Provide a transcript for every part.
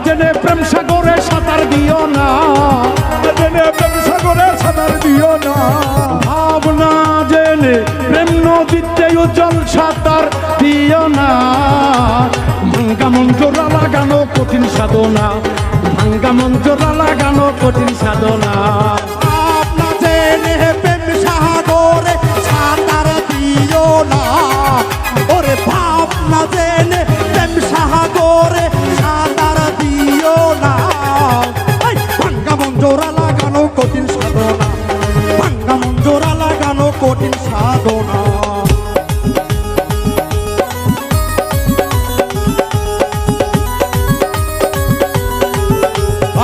জেনে প্রেম সাগরে সাঁতার দিও না, জেনে প্রেম সাগরে সাঁতার দিও না, ভাবনা জেনে প্রেম নদীতে উজ্জ্বল সাঁতার দিও না। ভাঙ্গা মঞ্জরা লাগানো কঠিন সাধনা, ভাঙ্গা মঞ্জরা লাগানো কঠিন সাধনা। ভাবনা জেনে প্রেম সাগরে সাঁতার দিও না, ওরে ভাবনা জেনে প্রেম সাগরে সাঁতার দিও না। ভাঙ্গা মঞ্জরা লাগানো কঠিন সাধনা, ভাঙ্গা মঞ্জরা লাগানো কঠিন সাধনা।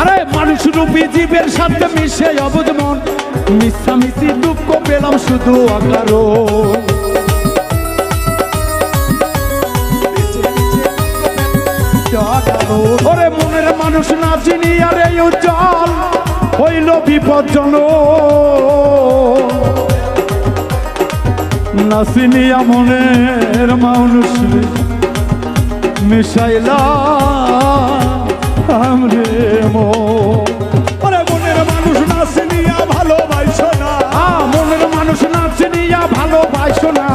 আরে মানুষ রূপী জীবের সাথে মিশে অবুঝ মন, মিশামিশি দুঃখ পেলাম শুধু অকারণ। ওরে মনের মানুষ না চিনি আর এই উজ্জ্বল হইল বিপজ্জন, না চিনিয়া মনের মানুষ মিশাইলা আমরে ওরে মনের মানুষ না চিনিয়া ভালোবাসো না, মনের মানুষ না চিনিয়া ভালোবাসো না।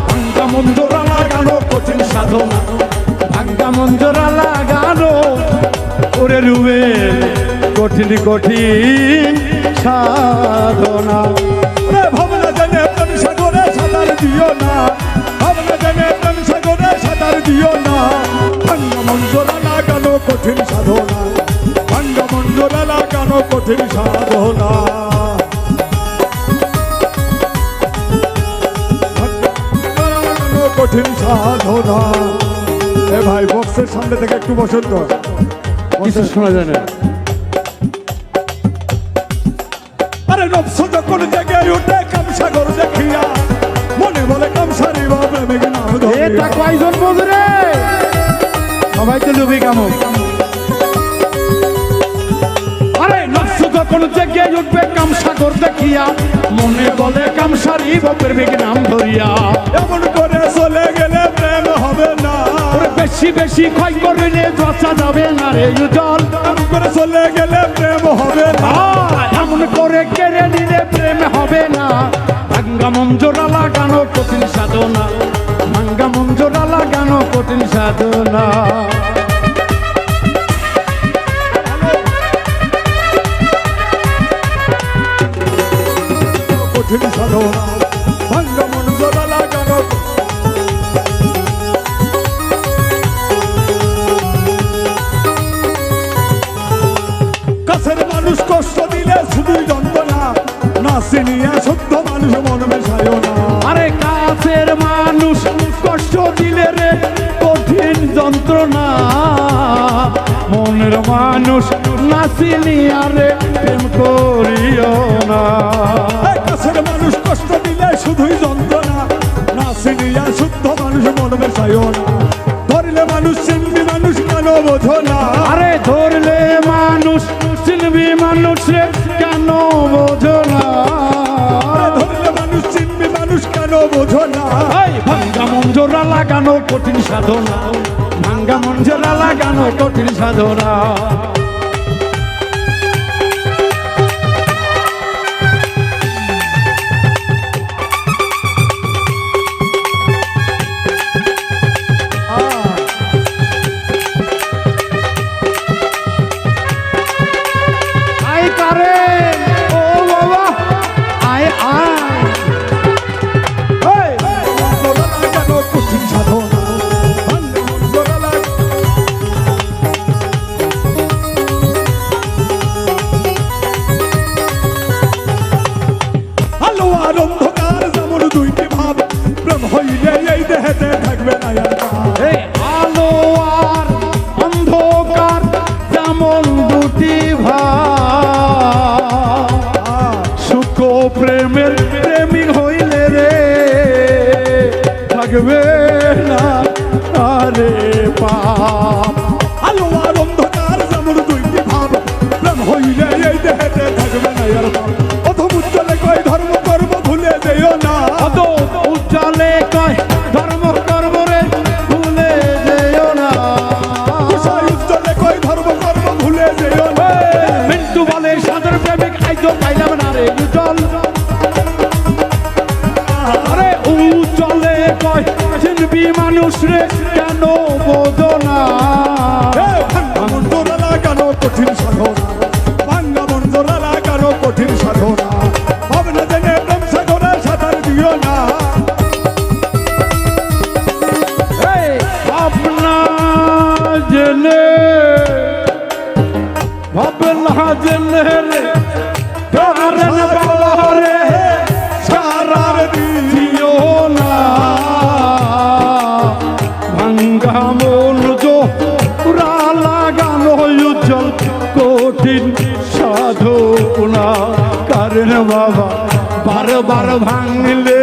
ভাঙ্গা মঞ্জরা লাগানো কঠিন সাধনা, ভাঙ্গা মঞ্জরা লাগানো ওরে রুবে কঠিন কঠিন সাধনা। ওরে ভাবনা জেনে প্রেম সাগরে সাঁতার দিও না, ভাবনা জেনে প্রেম সাগরে সাঁতার দিও না। ভাঙ্গা মঞ্জরা লাগানো কঠিন সাধনা, ভাঙ্গা মঞ্জরা লাগানো কঠিন সাধনা। কঠিন সাধনা। এ ভাই বক্সের সামনে থেকে একটু বসুন তো, কিছু শোনা যায় না। আরে নফস যখন জেগে উঠে কামসাগর দেখিয়া মনে বলে কামসারি বাবা মেঘ নাম এটা ধরিয়া। কয়জন বুঝরে সবাই তো লুবি কামো। আরে নফস যখন জেগে উঠবে কামসাগর দেখিয়া মনে বলে কামসারি বাপের মেঘ নাম ধরিয়া। এমন করে চলে গেলে প্রেম হবে না, ওরে বেশি বেশি ক্ষয় করলে বাঁচা যাবে না রে উজ্জ্বল। এমন করে চলে গেলে প্রেম হবে না। এমন করে কেড়ে নিলে প্রেম হবে না। ভাঙ্গা মঞ্জরা লাগানো কঠিন সাধনা, ভাঙ্গা মঞ্জরা লাগানো কঠিন সাধনা। কঠিন সাধনা, ভাঙ্গা মঞ্জরা লাগানো। কাছের মানুষ কষ্ট দিলে শুধু যন্ত্রণা, না চিনিয়া সত্য মানুষ মন মেশায় না। আরে কাছের মানুষ কষ্ট দিলে রে কঠিন যন্ত্রণা, মনের মানুষ নাচিনি আরে প্রেম করিও না। কাছের মানুষ কষ্ট দিলে শুধুই যন্ত্রণা, না চিনিয়া শুদ্ধ মানুষ মন মেশায় না। ধরলে মানুষ চিনবি মানুষ কেন বোঝো না, আরে ধরলে মানুষ চিনবি মানুষে কেন বোঝো না। ধরলে মানুষ চিনবি মানুষ কেন বোঝো না। ভাঙ্গা মঞ্জরা লাগানো কঠিন সাধনা, ভাঙ্গা মঞ্জরা লাগানো কঠিন সাধনা। আয় কারে ও বাবা আয় আয়। মঞ্জরা লাগানো কঠিন সাধনা, ভাঙ্গা মঞ্জরা লাগানো। ভাবলা জেনে রে কারণ বাবা রে সারার দিও না ভাঙ্গা মন জোড়া লাগানো উজ্জ্বল কঠিন সাধনা কারণ বাবা বারবার ভাঙলে